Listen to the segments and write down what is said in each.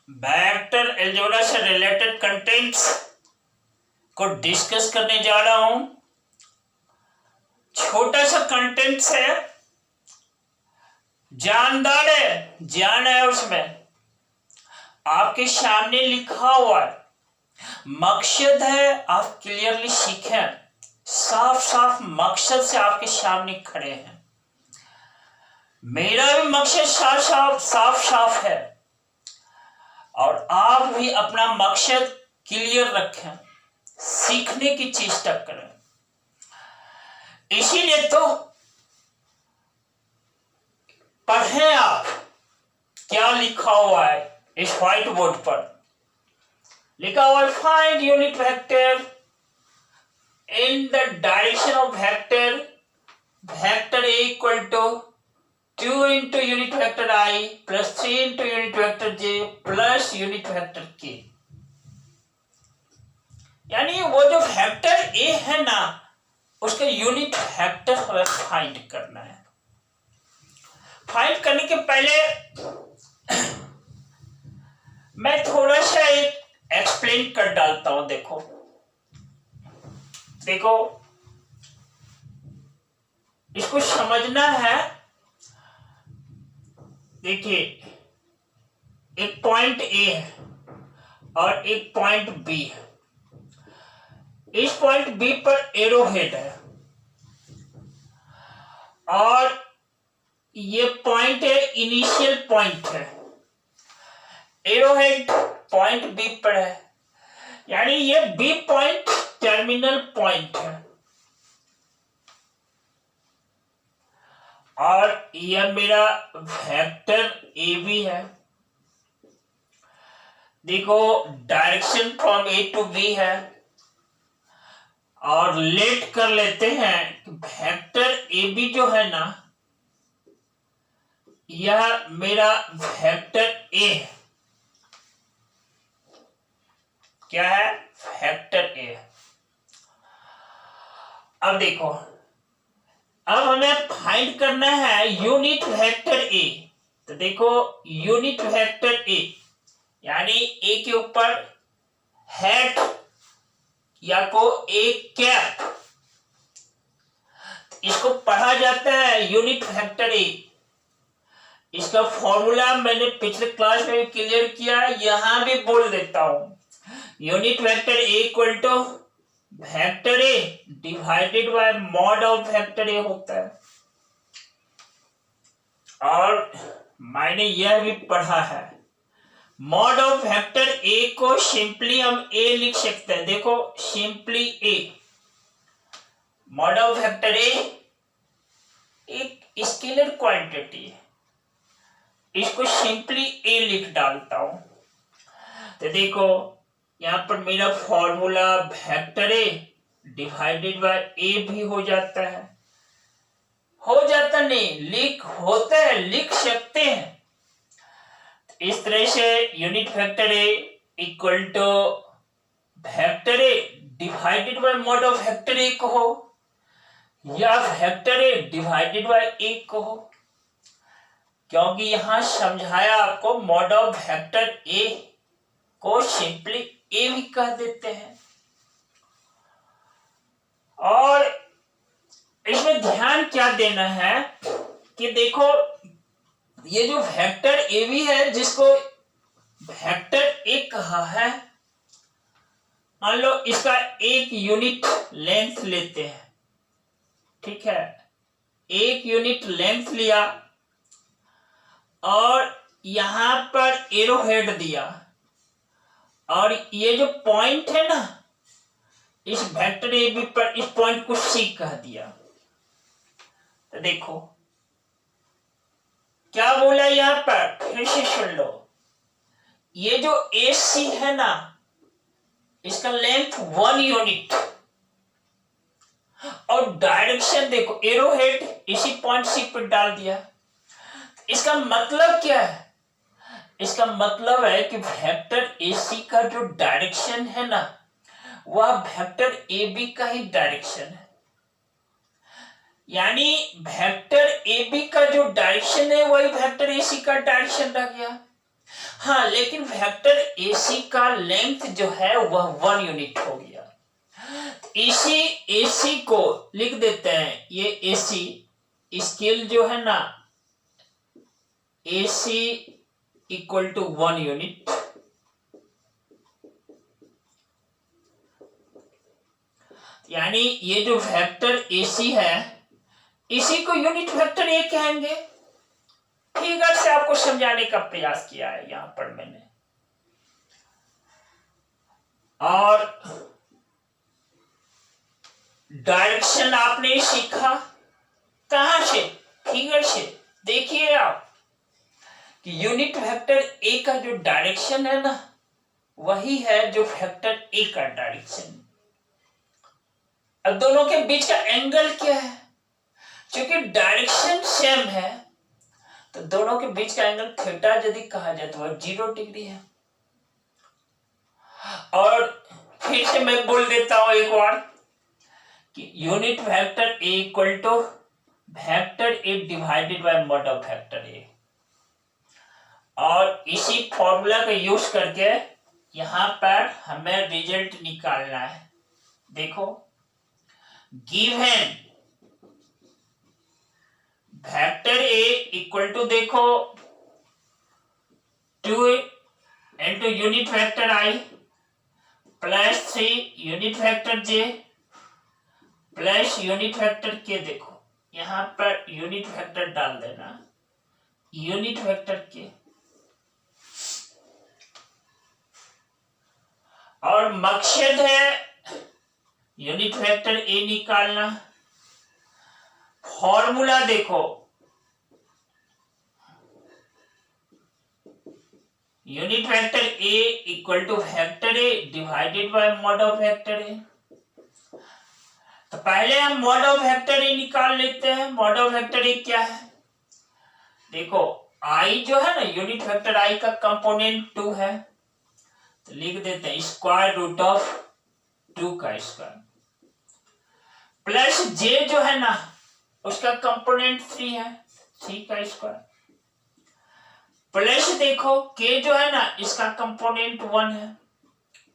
Vector algebra से related contents को discuss करने जा रहा हूं। छोटा सा कंटेंट्स है, जानदार है, ज्ञान है उसमें। आपके सामने लिखा हुआ है, मकसद है आप क्लियरली सीखें। साफ साफ मकसद से आपके सामने खड़े हैं। मेरा भी मकसद साफ साफ है और आप भी अपना मकसद क्लियर रखें, सीखने की चेष्टा करें। इसीलिए तो पढ़ें आप क्या लिखा हुआ है इस व्हाइट बोर्ड पर। लिखा हुआ है find unit vector in the direction of vector A equal to 2 into unit vector i plus 3 into unit vector j plus unit vector k। यानी वो जो वेक्टर a है ना, उसका यूनिट वेक्टर हमें फाइंड करना है। फाइंड करने के पहले मैं थोड़ा सा एक एक्सप्लेन कर डालता हूं। देखो इसको समझना है। देखिए, एक पॉइंट ए है और एक पॉइंट बी है। इस पॉइंट बी पर एरो हेड है और ये पॉइंट है, इनिशियल पॉइंट है। एरो हेड पॉइंट बी पर है, यानी ये बी पॉइंट टर्मिनल पॉइंट है और यह मेरा वेक्टर ए बी है। देखो direction from A to B है और लेट कर लेते हैं कि वेक्टर ए बी जो है ना, यह मेरा वेक्टर ए है। क्या है? Vector A. अब देखो, अब हमें फाइंड करना है यूनिट वेक्टर ए। तो देखो यूनिट वेक्टर ए यानी ए के ऊपर हेड या को एक कैप, इसको पढ़ा जाता है यूनिट वेक्टर ए। इसका फॉर्मूला मैंने पिछले क्लास में क्लियर किया, यहां भी बोल देता हूं। Unit vector A equal to vector A divided by mod of vector A होता है। और मैंने यह भी पढ़ा है, मॉड ऑफ वेक्टर ए को सिंपली हम ए लिख सकते हैं। देखो simply A, mod of vector ए एक स्केलर क्वांटिटी है, इसको सिंपली ए लिख डालता हूं। तो देखो यहां पर मेरा formula vector A divided by A भी हो जाता है। हो जाता नहीं, लिख सकते हैं। इस तरह से unit vector A equal to vector A divided by mod of vector A कहो या vector A divided by A कहो, क्योंकि यहां समझाया आपको मॉड ऑफ वेक्टर ए को सिंपली ए भी कह देते हैं। और इसमें ध्यान क्या देना है कि देखो ये जो वेक्टर ए भी है, जिसको वेक्टर ए कहा है, मान लो इसका एक यूनिट लेंथ लेते हैं। ठीक है, एक यूनिट लेंथ लिया और यहां पर एरो हेड दिया और ये जो पॉइंट है ना, इस वेक्टर ए बी पर इस पॉइंट को सी कह दिया। तो देखो क्या बोला यहां पर, फिर से सुन लो। ये जो ए सी है ना, इसका लेंथ 1 यूनिट और डायरेक्शन देखो, एरो हेड इसी पॉइंट सी पर डाल दिया। इसका मतलब क्या है? इसका मतलब है कि वेक्टर AC का जो डायरेक्शन है ना, वह वेक्टर AB का ही डायरेक्शन है। यानी वेक्टर AB का जो डायरेक्शन है वही वेक्टर AC का डायरेक्शन रह गया। हाँ, लेकिन वेक्टर AC का लेंथ जो है वह 1 यूनिट हो गया। इसी AC को लिख देते हैं, ये AC स्केल जो है ना, AC इक्वल टू 1 यूनिट। यानी ये जो वेक्टर AC है, इसी को यूनिट वेक्टर A कहेंगे। फिगर से आपको समझाने का प्रयास किया है यहां पर मैंने। और डायरेक्शन आपने सीखा कहां से? फिगर से। देखिए आप कि यूनिट वेक्टर ए का जो डायरेक्शन है ना, वही है जो वेक्टर ए का डायरेक्शन। अब दोनों के बीच का एंगल क्या है? क्योंकि डायरेक्शन सेम है तो दोनों के बीच का एंगल थीटा यदि कहा जाए तो वह 0 डिग्री है। और फिर से मैं बोल देता हूं एक बार कि unit vector A equal to vector A divided by mod of vector A. और इसी फॉर्मूला का यूज करके यहां पर हमें रिजल्ट निकालना है। देखो, given vector A equal to, देखो 2 into unit vector I plus 3 unit vector J plus unit vector K. देखो यहां पर यूनिट वेक्टर डाल देना, यूनिट वेक्टर के। और मकसद है यूनिट वेक्टर ए निकालना। फॉर्मूला देखो, unit vector A equal to vector A divided by mod of vector A. तो पहले हम मॉड ऑफ वेक्टर ए निकाल लेते हैं। मॉड ऑफ वेक्टर ए क्या है? देखो आई जो है ना, यूनिट वेक्टर आई का कंपोनेंट 2 है, तो लिख देते हैं स्क्वायर रूट ऑफ 2 का स्क्वायर, प्लस जे जो है ना उसका कंपोनेंट 3 है, 3 का स्क्वायर, प्लस देखो के जो है ना इसका कंपोनेंट 1 है,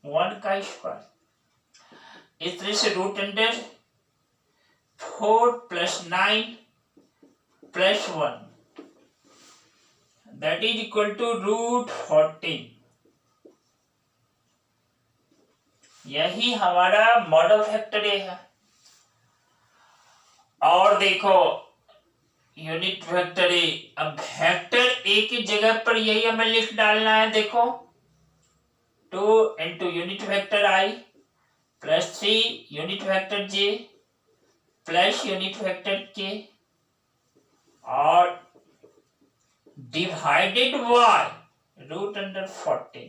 1 का स्क्वायर। इस तरह से root under 4 plus 9 plus 1 that is equal to root 14। यही हमारा मॉड ऑफ वेक्टर ए है। और देखो यूनिट वेक्टर ए, अब वेक्टर ए की जगह पर यही हमें लिख डालना है। देखो 2 into unit vector I plus 3 unit vector J plus unit vector के और डिवाइडेड बाय रूट अंडर 14।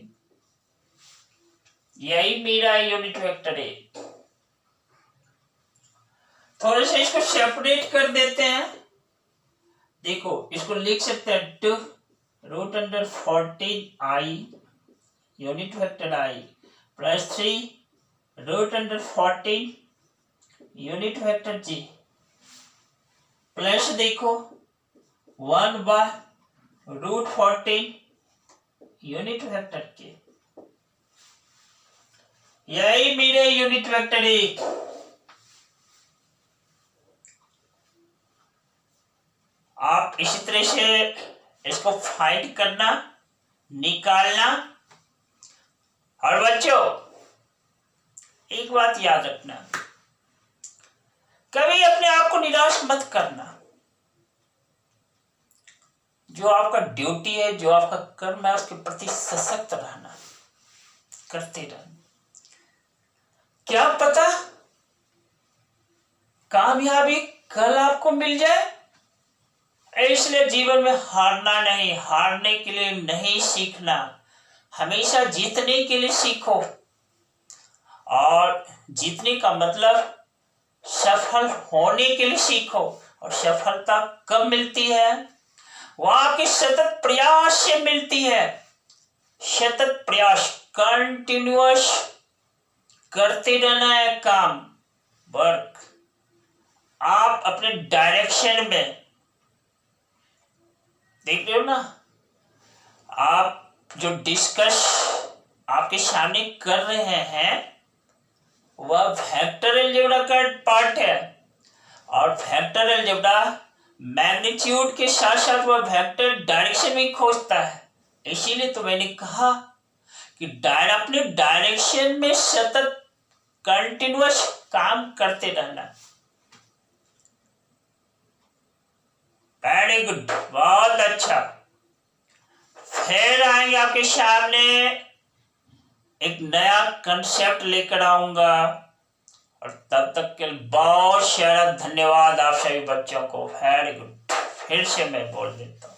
यही मेरा यूनिट वेक्टर है। थोड़ा सा इसको सेपरेट कर देते हैं। देखो इसको लिख सकते हैं 2 root under 14 I unit vector I plus 3 root under 14 unit vector G plus देखो 1 बाय रूट 14 यूनिट वेक्टर के। यही मेरे यूनिट वेक्टर है। आप इसी तरह से इसको फाइंड करना, निकालना। और बच्चों एक बात याद रखना, कभी अपने आप को निराश मत करना। जो आपका ड्यूटी है, जो आपका कर्म है, उसके प्रति सशक्त रहना, करते रहना। क्या पता कामयाबी कल आपको मिल जाए। इसलिए जीवन में हारना नहीं, हारने के लिए नहीं सीखना, हमेशा जीतने के लिए सीखो। और जीतने का मतलब सफल होने के लिए सीखो। और सफलता कब मिलती है? वह आपके सतत प्रयास से मिलती है। सतत प्रयास, कंटिन्यूअस करते रहना है काम, वर्क। आप अपने डायरेक्शन में देख रहे हो ना, आप जो डिस्कस आपके सामने कर रहे हैं वह वेक्टर अलजेब्रा का पार्ट है, और वेक्टर अलजेब्रा मैग्नीट्यूड के साथ साथ वह वेक्टर डायरेक्शन भी खोजता है। इसीलिए तो मैंने कहा कि अपने डायरेक्शन में सतत कंटिन्यूअस काम करते रहना। वेरी गुड, बहुत अच्छा। फिर आएंगे आपके सामने, एक नया कंसेप्ट लेकर आऊंगा, और तब तक के लिए बहुत सारा धन्यवाद आप सभी बच्चों को। वेरी गुड, फिर से मैं बोल देता हूँ।